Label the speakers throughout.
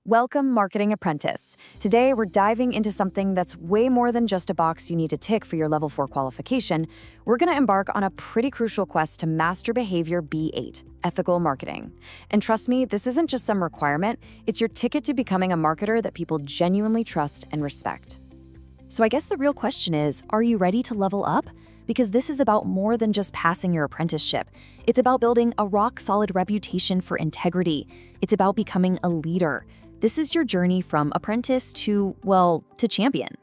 Speaker 1: Welcome, Marketing Apprentice. Today, we're diving into something that's way more than just a box you need to tick for your Level 4 qualification. We're going to embark on a pretty crucial quest to master Behaviour B8, ethical marketing. And trust me, this isn't just some requirement, it's your ticket to becoming a marketer that people genuinely trust and respect. So I guess the real question is, are you ready to level up? Because this is about more than just passing your apprenticeship. It's about building a rock-solid reputation for integrity. It's about becoming a leader. This is your journey from apprentice to champion.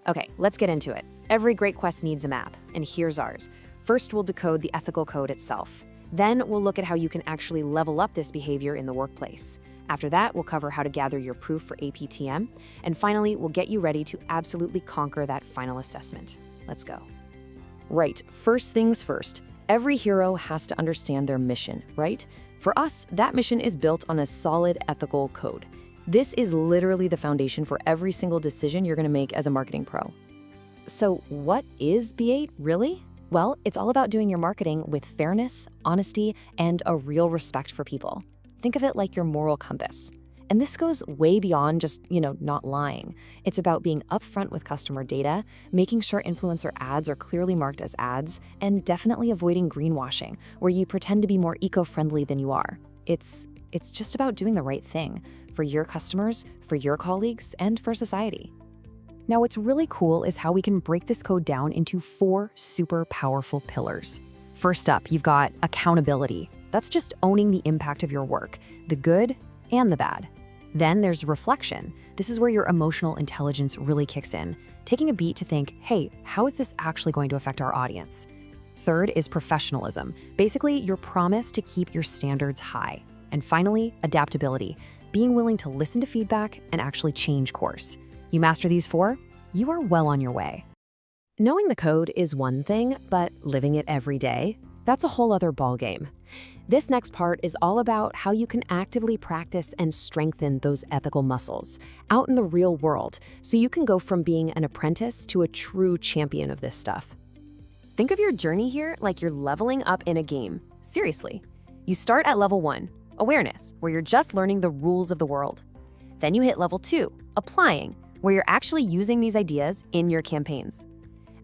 Speaker 1: Okay, let's get into it. Every great quest needs a map, and here's ours. First, we'll decode the ethical code itself. Then, we'll look at how you can actually level up this behavior in the workplace. After that, we'll cover how to gather your proof for APTM. And finally, we'll get you ready to absolutely conquer that final assessment. Let's go. Right, first things first. Every hero has to understand their mission, right? For us, that mission is built on a solid ethical code. This is literally the foundation for every single decision you're going to make as a marketing pro. So what is B8 really? Well, it's all about doing your marketing with fairness, honesty, and a real respect for people. Think of it like your moral compass. And this goes way beyond just, not lying. It's about being upfront with customer data, making sure influencer ads are clearly marked as ads, and definitely avoiding greenwashing, where you pretend to be more eco-friendly than you are. It's just about doing the right thing for your customers, for your colleagues, and for society. Now, what's really cool is how we can break this code down into 4 super powerful pillars. First up, you've got accountability. That's just owning the impact of your work, the good and the bad. Then there's reflection. This is where your emotional intelligence really kicks in, taking a beat to think, hey, how is this actually going to affect our audience? Third is professionalism, basically your promise to keep your standards high. And finally, adaptability, being willing to listen to feedback and actually change course. You master these 4, you are well on your way. Knowing the code is one thing, but living it every day, that's a whole other ballgame. This next part is all about how you can actively practice and strengthen those ethical muscles out in the real world so you can go from being an apprentice to a true champion of this stuff. Think of your journey here like you're leveling up in a game. Seriously. You start at level 1, awareness, where you're just learning the rules of the world. Then you hit level 2, applying, where you're actually using these ideas in your campaigns.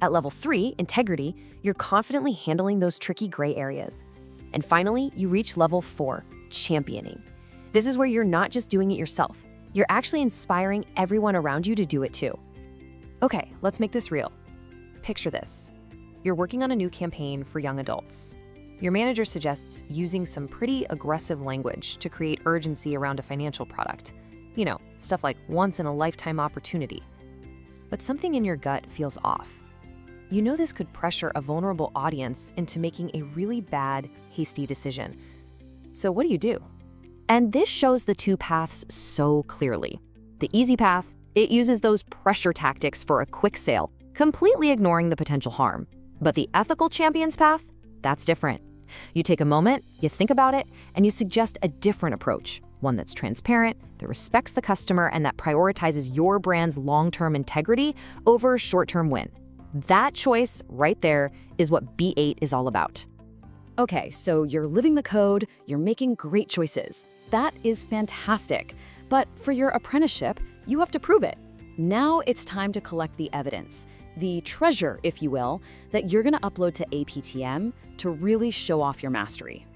Speaker 1: At level 3, integrity, you're confidently handling those tricky gray areas. And finally, you reach level 4, championing. This is where you're not just doing it yourself. You're actually inspiring everyone around you to do it too. Okay, let's make this real. Picture this. You're working on a new campaign for young adults. Your manager suggests using some pretty aggressive language to create urgency around a financial product. Stuff like once-in-a-lifetime opportunity. But something in your gut feels off. You know this could pressure a vulnerable audience into making a really bad, hasty decision. So what do? And this shows the 2 paths so clearly. The easy path, it uses those pressure tactics for a quick sale, completely ignoring the potential harm. But the ethical champion's path, that's different. You take a moment, you think about it, and you suggest a different approach, one that's transparent, that respects the customer, and that prioritizes your brand's long-term integrity over short-term win. That choice right there is what B8 is all about. Okay, so you're living the code, you're making great choices. That is fantastic. But for your apprenticeship, you have to prove it. Now it's time to collect the evidence, the treasure, if you will, that you're going to upload to APTM to really show off your mastery.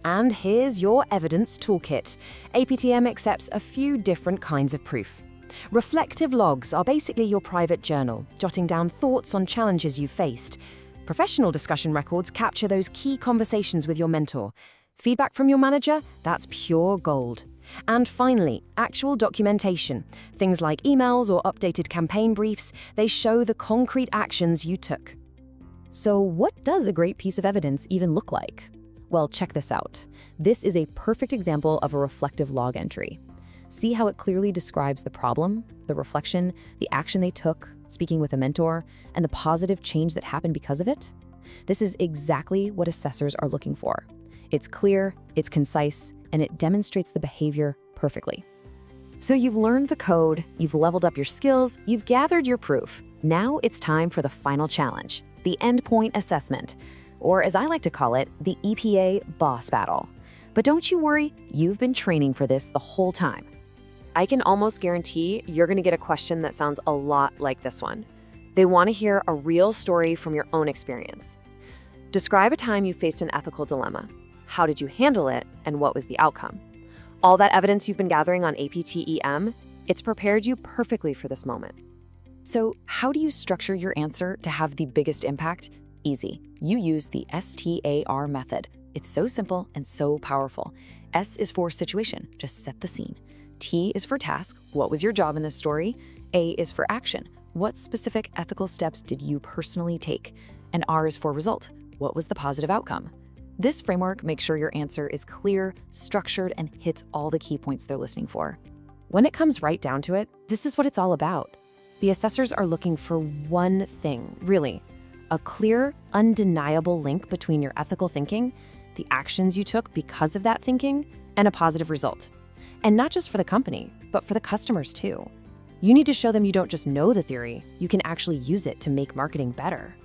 Speaker 1: And here's your evidence toolkit. APTM accepts a few different kinds of proof. Reflective logs are basically your private journal, jotting down thoughts on challenges you faced. Professional discussion records capture those key conversations with your mentor. Feedback from your manager, that's pure gold. And finally, actual documentation. Things like emails or updated campaign briefs, they show the concrete actions you took. So what does a great piece of evidence even look like? Well, check this out. This is a perfect example of a reflective log entry. See how it clearly describes the problem, the reflection, the action they took, speaking with a mentor, and the positive change that happened because of it? This is exactly what assessors are looking for. It's clear, it's concise, and it demonstrates the behavior perfectly. So you've learned the code, you've leveled up your skills, you've gathered your proof. Now it's time for the final challenge, the endpoint assessment, or as I like to call it, the EPA boss battle. But don't you worry, you've been training for this the whole time. I can almost guarantee you're going to get a question that sounds a lot like this one. They want to hear a real story from your own experience. Describe a time you faced an ethical dilemma. How did you handle it, and what was the outcome? All that evidence you've been gathering on APTEM, it's prepared you perfectly for this moment. So, how do you structure your answer to have the biggest impact? Easy. You use the STAR method. It's so simple and so powerful. S is for situation, just set the scene. T is for task, what was your job in this story? A is for action, what specific ethical steps did you personally take? And R is for result, what was the positive outcome? This framework makes sure your answer is clear, structured, and hits all the key points they're listening for. When it comes right down to it, this is what it's all about. The assessors are looking for one thing, really, a clear, undeniable link between your ethical thinking, the actions you took because of that thinking, and a positive result. And not just for the company, but for the customers too. You need to show them you don't just know the theory, you can actually use it to make marketing better.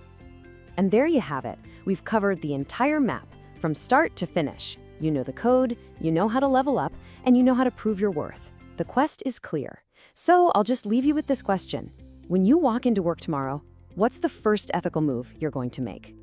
Speaker 1: And there you have it. We've covered the entire map, from start to finish. You know the code, you know how to level up, and you know how to prove your worth. The quest is clear. So I'll just leave you with this question. When you walk into work tomorrow, what's the first ethical move you're going to make?